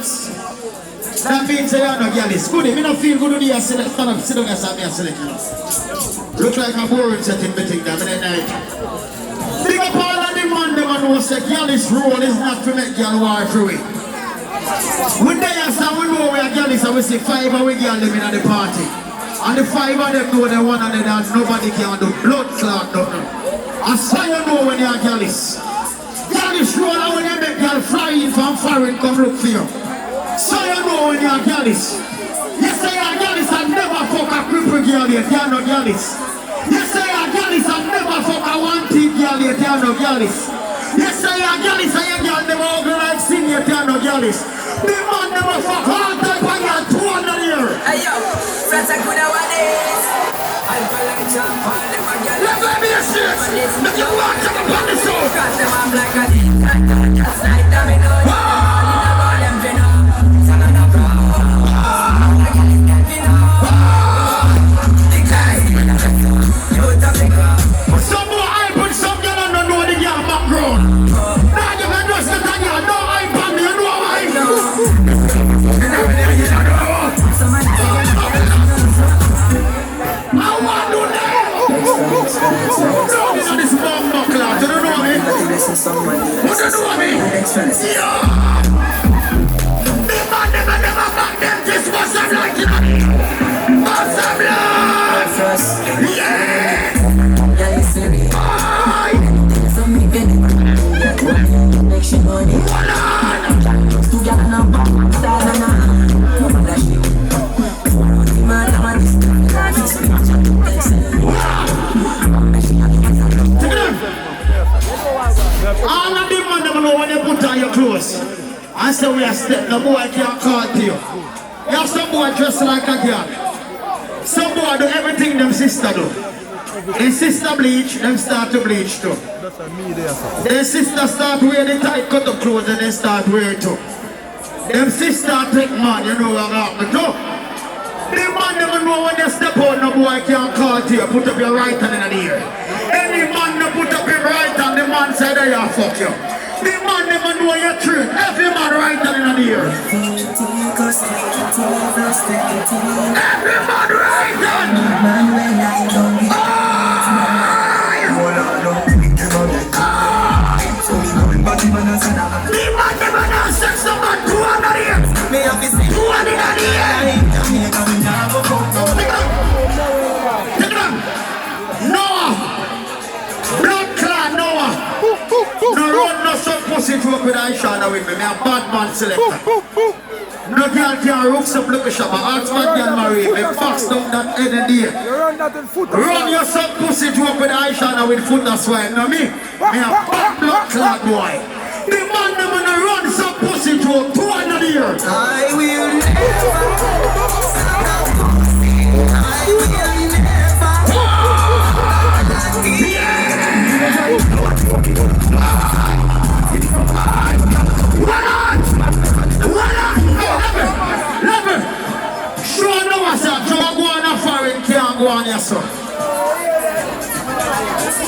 months. That means I are no girlies. Good, me not feel good when you sit down and select you. Look like a boring setting betting them in the night. Big up all of the man who say girlies role is not to make girl war through it. When they are saying we know we are girlies, and we see 5 of we girl living at the party. And the 5 of them know they one and they dance, nobody can do blood clot nothing. And so you know when you are girlies. Girlies roll out when you make girl fly in from foreign come look for you. So you know when you are girlies. Yes, I are girlies and never fuck a cripple girl yet, you are no girlies. Yes, I are girlies and never fuck a one-teeth girl yet, you are no girlies. Yes, I are girlies and your girl never organize sing yet, you are no girlies. The man never fuck all type of girl 200 years. Hey yo, friends I could have one this. I'll go like jump on them again. Let me a shit. Let you walk to the body show. Got them up like a deep just like them in all. I say we are step, the boy can't call to you. You have some boy dressed like a girl. Some boy do everything them sister do. Their sister bleach, them start to bleach too. Their sister start wear the tight cut up clothes and they start wear too. Them sister take man, you know what happened too. The man never know when they step out, no boy can't call to you. Put up your right hand in the air. Any man no put up your right hand, the man say they are fuck you. The man never know your truth. Every man right hand in the air. Every man right hand. The man never know sex, the man 200 years. 200 years. Take it up. Noah. Blood clan Noah. No run no some pussy to up with Aisha with me. Me a bad man selector. No girl can rook some look shop. Ask man can marry me. Fox down that any day. Run your some pussy to up with Aisha with foot that's why. No me. Me a bad blood clan boy. The man never run some pussy to up 200 years. I will never.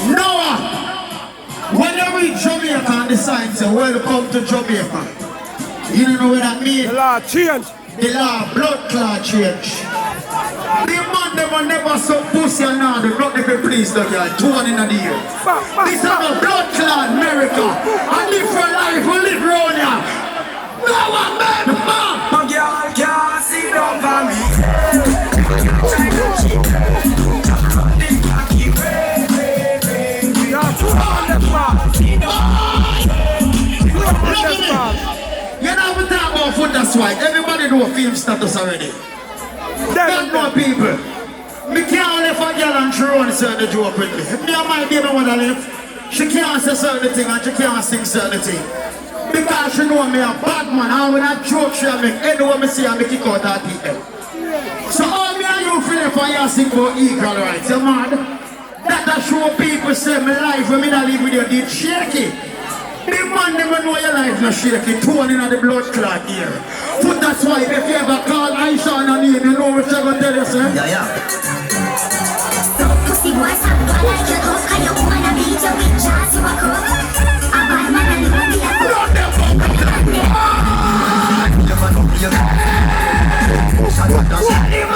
Noah, when you reach Jamaica and the sign say welcome to Jamaica, you don't know what that means? The law change. The law, blood clot change. The man never so pussy and now the blood never please the girl, 200 in the year. This is a blood clot America. A different life we live around here. Noah, man, My girl can't sit down for me. You know we talk about foot that's white. Everybody know film status already. Don't know people. Me can't live a girl and she run certain joke with me. If me and my baby wanna live, she can't say certain thing and she can't sing certain thing. Because she know me a bad man and when I joke she make anyone me see I make kick out her people. So all me and you feel if I sing about equal rights, you mad? That show people say my life when me not live with you did shaky. The man never know your life no shaky, torn in the blood clot here. But that's why if you ever call Aisha on her name, you know what she's gonna tell you, sir? Yeah. Pussy boy, stop like your cock, and you wanna beat your bitch ass, you a cock. A bad man and you wanna be a cock. man up here.